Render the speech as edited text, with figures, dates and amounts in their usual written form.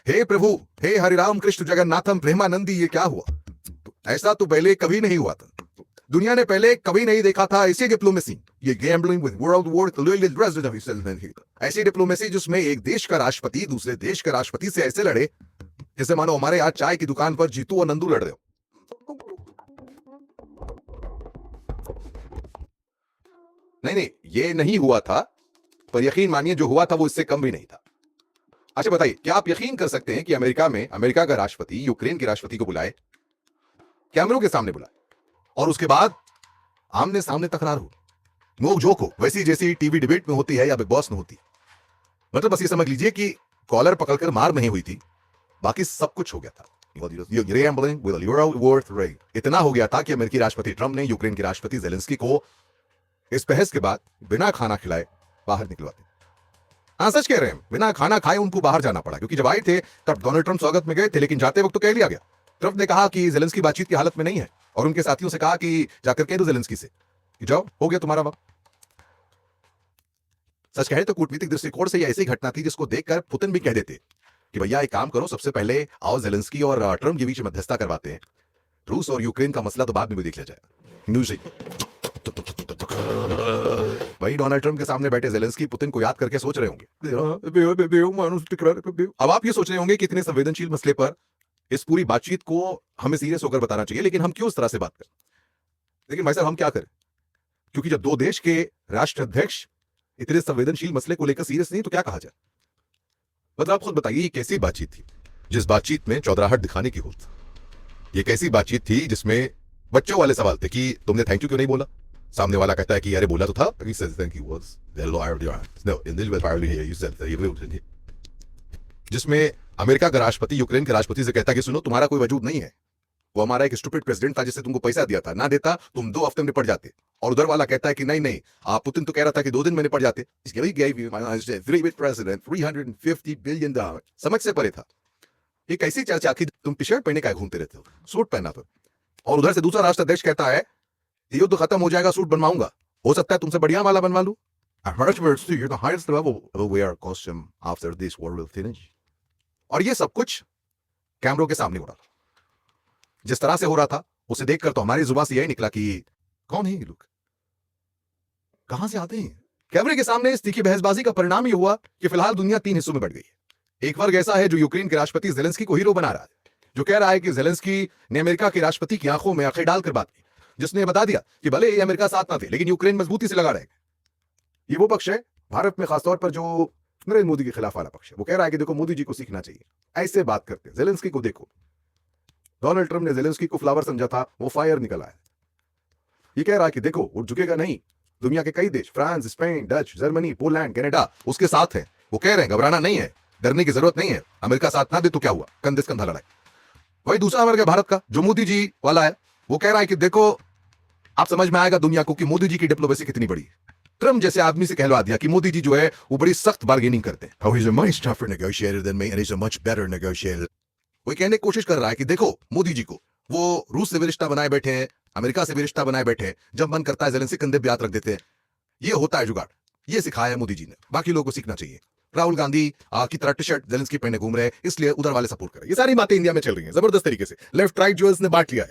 हे प्रभु, हे हरिराम कृष्ण जगन्नाथम प्रेमानंदी, ये क्या हुआ? ऐसा तो पहले कभी नहीं हुआ था। दुनिया ने पहले कभी नहीं देखा था ऐसी डिप्लोमेसी। ये गैम्बलिंग विद वर्ल्ड वॉर, ऐसी डिप्लोमेसी जिसमें एक देश का राष्ट्रपति दूसरे देश के राष्ट्रपति से ऐसे लड़े जैसे मानो हमारे यहाँ चाय की दुकान पर जीतू और नंदू लड़ रहे हो। नहीं नहीं, ये नहीं हुआ था, पर यकीन मानिए जो हुआ था वो इससे कम भी नहीं था। अच्छा बताइए, क्या आप यकीन कर सकते हैं कि अमेरिका में अमेरिका का राष्ट्रपति यूक्रेन के राष्ट्रपति को बुलाए, कैमरों के सामने बुलाए, और उसके बाद आमने सामने तकरार हो, नोक झोंक हो, वैसी जैसी टीवी डिबेट में होती है या बिग बॉस में होती है। मतलब बस ये समझ लीजिए कि कॉलर पकड़कर मार नहीं हुई थी, बाकी सब कुछ हो गया था। इतना हो गया था कि अमेरिकी राष्ट्रपति ट्रंप ने यूक्रेन के राष्ट्रपति जेलेंस्की को इस बहस के बाद बिना खाना खिलाए बाहर निकलवाते। हाँ सच कह रहे हैं, बिना खाना खाए उनको बाहर जाना पड़ा, क्योंकि जब आए थे तब डोनाल्ड ट्रंप स्वागत में गए थे, लेकिन जाते वक्त तो कह लिया गया। ट्रंप ने कहा कि जेलेंस्की बातचीत की हालत में नहीं है, और उनके साथियों से कहा कि जाकर कह दो जेलेंस्की से कि जाओ, हो गया तुम्हारा वक्त। सच कहे तो कूटनीतिक दृष्टिकोण से यह ऐसी घटना थी जिसको देखकर पुतिन भी कह देते कि भैया एक काम करो, सबसे पहले आओ जेलेंस्की और ट्रंप के बीच मध्यस्थता करवाते हैं, रूस और यूक्रेन का मसला तो बाद में भी देख लिया जाएगा। न्यूज वही डोनाल्ड ट्रंप के सामने बैठे जेलेंस्की पुतिन को याद करके सोच रहे होंगे। अब आप ये सोच रहे होंगे कि इतने संवेदनशील मसले पर इस पूरी बातचीत को हमें सीरियस होकर बताना चाहिए, लेकिन हम क्यों इस तरह से बात करें? लेकिन भाई साहब, हम क्या करें? क्योंकि जब दो देश के राष्ट्राध्यक्ष इतने संवेदनशील मसले को लेकर सीरियस नहीं तो क्या कहा जाए? मतलब आप खुद बताइए, ये कैसी बातचीत थी जिस बातचीत में चौधराहट दिखाने की होती? ये कैसी बातचीत थी जिसमें बच्चों वाले सवाल थे कि तुमने थैंक यू क्यों नहीं बोला? सामने वाला कहता है कि अरे बोला तो था। जिसमें अमेरिका का राष्ट्रपति यूक्रेन के राष्ट्रपति से कहता है कि सुनो, तुम्हारा कोई वजूद नहीं है, वो हमारा एक स्टूपिड प्रेसिडेंट था जिससे तुमको पैसा दिया था, ना देता तुम 2 हफ्ते में निपट जाते। और उधर वाला कहता है कि नहीं नहीं, आप पुतिन तो कह रहा था कि 2 दिन में निपट जाते। $350 बिलियन, समझ से परे था। ये कैसी चर्चा की? तुम टी शर्ट पहने का घूमते रहते हो, सूट पहना तो। और उधर से दूसरा राष्ट्राध्यक्ष कहता है युद्ध तो खत्म हो जाएगा, सूट बनवाऊंगा, हो सकता है तुमसे बढ़िया वाला बनवा लूं। और ये सब कुछ कैमरों के सामने हो रहा था। जिस तरह से हो रहा था उसे देखकर तो हमारी जुबान से यही निकला कि कौन है ये लोग, कहां से आते हैं? कैमरे के सामने इस तीखी बहसबाजी का परिणाम ये हुआ कि फिलहाल दुनिया 3 हिस्सों में बढ़ गई है। एक वर्ग ऐसा है जो यूक्रेन के राष्ट्रपति जेलेंस्की को हीरो बना रहा है, जो कह रहा है कि जेलेंस्की ने अमेरिका के राष्ट्रपति की आंखों में आंखें डालकर बात की, जिसने बता दिया कि भले ये अमेरिका साथ ना थे लेकिन यूक्रेन मजबूती से लगा रहेगा। ये वो पक्ष है, भारत में खासतौर पर जो नरेंद्र मोदी के खिलाफ वाला पक्ष है, वो कह रहा है कि देखो मोदी जी को सीखना चाहिए, ऐसे बात करते हैं। जेलेंस्की को देखो, डोनाल्ड ट्रंप ने जेलेंस्की को फ्लावर समझा था, वो फायर निकला है। ये कह रहा है कि देखो वो झुकेगा नहीं, दुनिया के कई देश, France, Spain, Dutch, Germany, Poland, Canada उसके साथ है। वो कह रहे हैं घबराना नहीं है, डरने की जरूरत नहीं है, अमेरिका साथ ना दे तो क्या हुआ, कंधे से कंधा लड़ाई। वही दूसरा वर्ग है भारत का, जो मोदी जी वाला है, वो कह रहा है कि देखो आप समझ में आएगा दुनिया को कि मोदी जी की डिप्लोमेसी कितनी बड़ी है। ट्रंप जैसे आदमी से कहलवा दिया कि मोदी जी जो है वो बड़ी सख्त बार्गेनिंग करते हैं। Oh, he's a much tougher negotiator than me and he's a much better negotiator. वो कहने की कोशिश कर रहा है कि देखो मोदी जी को वो रूस से भी रिश्ता बनाए बैठे हैं, अमेरिका से भी रिश्ता बनाए बैठे हैं, जब मन करता है जेलेंस्की कंधे पे हाथ रख देते हैं। ये होता है जुगाड़, ये सिखाया है मोदी जी ने, बाकी लोगों को सीखना चाहिए। राहुल गांधी की तरह टी शर्ट जेलेंस्की पहने घूम रहे हैं, इसलिए उधर वाले सपोर्ट कर रहे हैं। ये सारी बातें इंडिया में चल रही हैं जबरदस्त तरीके से, लेफ्ट राइट जो इसने बांट लिया है।